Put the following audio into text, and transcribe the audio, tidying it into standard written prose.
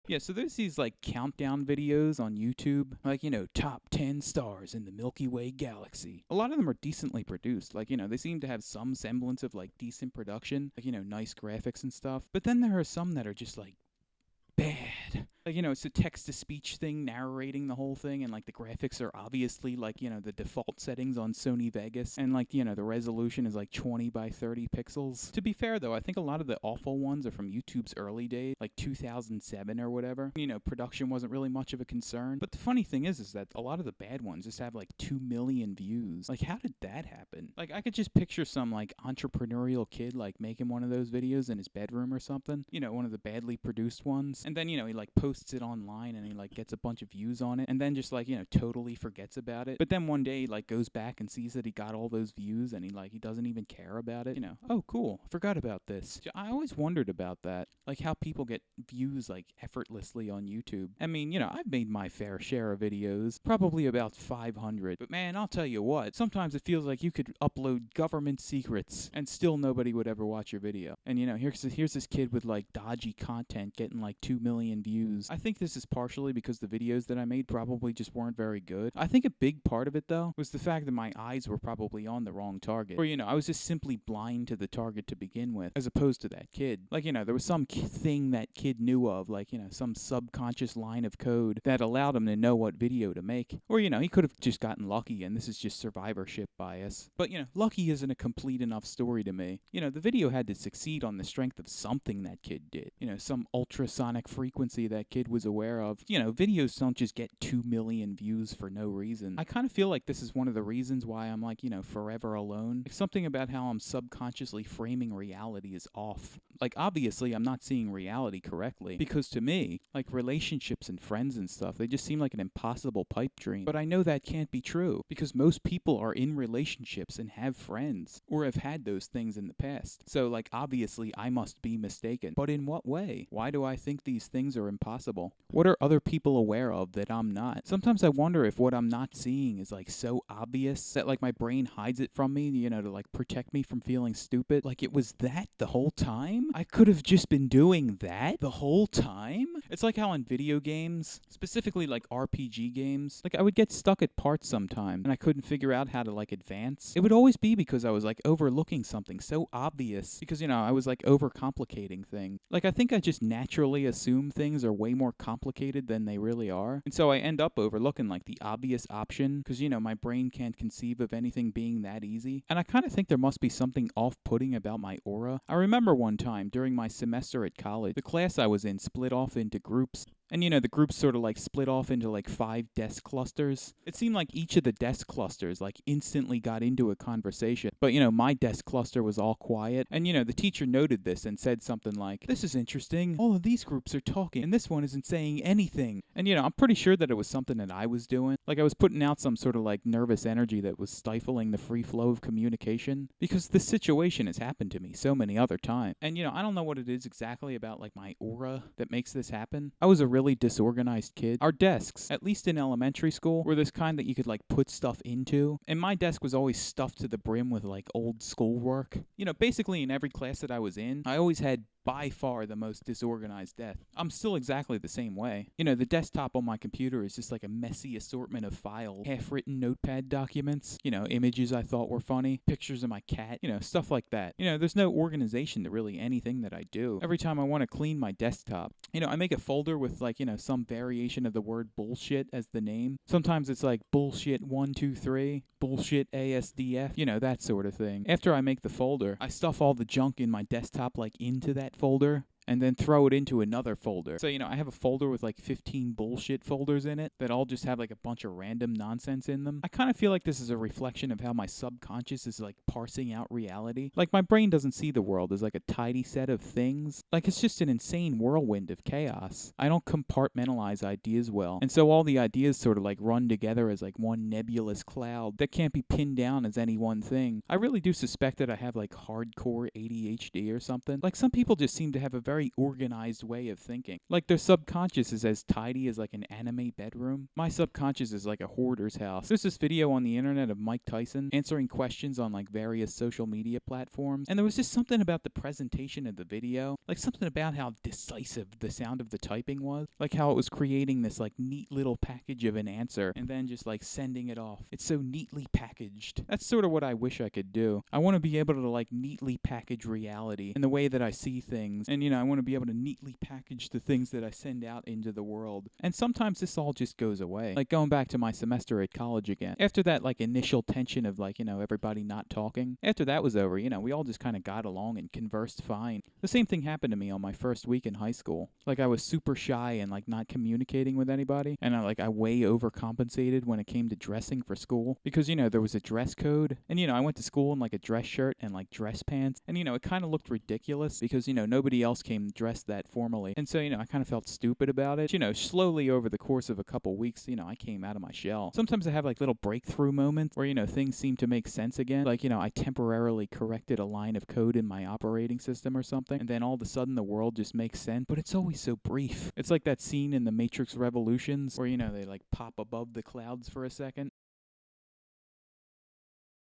Yeah, so there's these like countdown videos on YouTube, like, top 10 stars in the Milky Way galaxy. A lot of them are decently produced. Like, they seem to have some semblance of like decent production, like, nice graphics and stuff. But then there are some that are just like bad. Like, it's a text to speech thing narrating the whole thing, and like the graphics are obviously like, the default settings on Sony Vegas, and like, the resolution is like 20 by 30 pixels. To be fair though, I think a lot of the awful ones are from YouTube's early days, like 2007 or whatever. Production wasn't really much of a concern. But the funny thing is that a lot of the bad ones just have like 2 million views. Like, how did that happen? Like, I could just picture some like entrepreneurial kid like making one of those videos in his bedroom or something, one of the badly produced ones. And then, he like posts it online and he like gets a bunch of views on it, and then just like, totally forgets about it. But then one day he like goes back and sees that he got all those views, and he doesn't even care about it. Oh cool, I forgot about this. I always wondered about that, like how people get views like effortlessly on YouTube. I mean, I've made my fair share of videos, probably about 500. But man, I'll tell you what, sometimes it feels like you could upload government secrets and still nobody would ever watch your video. And here's this kid with like dodgy content getting like 2 million views. I think this is partially because the videos that I made probably just weren't very good. I think a big part of it though was the fact that my eyes were probably on the wrong target. Or I was just simply blind to the target to begin with, as opposed to that kid. Like, there was some thing that kid knew of, like, some subconscious line of code that allowed him to know what video to make. Or, he could have just gotten lucky, and this is just survivorship bias. But, lucky isn't a complete enough story to me. The video had to succeed on the strength of something that kid did. Some ultrasonic frequency that kid was aware of. Videos don't just get 2 million views for no reason. I kind of feel like this is one of the reasons why I'm like, forever alone. Like, something about how I'm subconsciously framing reality is off. Like, obviously I'm not seeing reality correctly, because to me, like, relationships and friends and stuff, they just seem like an impossible pipe dream. But I know that can't be true, because most people are in relationships and have friends, or have had those things in the past. So, like, obviously I must be mistaken. But in what way? Why do I think these things are impossible? What are other people aware of that I'm not? Sometimes I wonder if what I'm not seeing is like so obvious that like my brain hides it from me, to like protect me from feeling stupid. Like, it was that the whole time? I could have just been doing that the whole time? It's like how in video games, specifically like RPG games, like I would get stuck at parts sometimes and I couldn't figure out how to like advance. It would always be because I was like overlooking something so obvious, because I was like overcomplicating things. Like, I think I just naturally assume things are way more complicated than they really are. And so I end up overlooking like the obvious option, because my brain can't conceive of anything being that easy. And I kind of think there must be something off-putting about my aura. I remember one time during my semester at college, the class I was in split off into groups. And the groups sort of like split off into like 5 desk clusters. It seemed like each of the desk clusters like instantly got into a conversation. But my desk cluster was all quiet. And the teacher noted this and said something like, "This is interesting. All of these groups are talking and this one isn't saying anything." And I'm pretty sure that it was something that I was doing. Like, I was putting out some sort of like nervous energy that was stifling the free flow of communication. Because this situation has happened to me so many other times. And I don't know what it is exactly about like my aura that makes this happen. I was a really disorganized kid. Our desks, at least in elementary school, were this kind that you could like put stuff into. And my desk was always stuffed to the brim with like old schoolwork. Basically in every class that I was in, I always had by far the most disorganized desk. I'm still exactly the same way. The desktop on my computer is just like a messy assortment of files, half-written notepad documents, images I thought were funny, pictures of my cat, stuff like that. There's no organization to really anything that I do. Every time I want to clean my desktop, I make a folder with like, some variation of the word bullshit as the name. Sometimes it's like bullshit 123, bullshit ASDF, that sort of thing. After I make the folder, I stuff all the junk in my desktop like into that folder, and then throw it into another folder. So, I have a folder with like 15 bullshit folders in it that all just have like a bunch of random nonsense in them. I kind of feel like this is a reflection of how my subconscious is like parsing out reality. Like, my brain doesn't see the world as like a tidy set of things. Like, it's just an insane whirlwind of chaos. I don't compartmentalize ideas well. And so all the ideas sort of like run together as like one nebulous cloud that can't be pinned down as any one thing. I really do suspect that I have like hardcore ADHD or something. Like, some people just seem to have a very very organized way of thinking. Like their subconscious is as tidy as like an anime bedroom. My subconscious is like a hoarder's house. There's this video on the internet of Mike Tyson answering questions on like various social media platforms, and there was just something about the presentation of the video, like something about how decisive the sound of the typing was, like how it was creating this like neat little package of an answer and then just like sending it off. It's so neatly packaged. That's sort of what I wish I could do. I want to be able to like neatly package reality in the way that I see things, and I want to be able to neatly package the things that I send out into the world. And sometimes this all just goes away. Like going back to my semester at college again. After that like initial tension of like, everybody not talking, after that was over, we all just kind of got along and conversed fine. The same thing happened to me on my first week in high school. Like I was super shy and like not communicating with anybody, and I way overcompensated when it came to dressing for school because there was a dress code, and I went to school in like a dress shirt and like dress pants, and it kind of looked ridiculous because nobody else came dressed that formally, and so I kind of felt stupid about it. Slowly over the course of a couple weeks, I came out of my shell. Sometimes I have like little breakthrough moments where things seem to make sense again, like I temporarily corrected a line of code in my operating system or something, and then all of a sudden the world just makes sense, but it's always so brief. It's like that scene in the Matrix Revolutions where they like pop above the clouds for a second.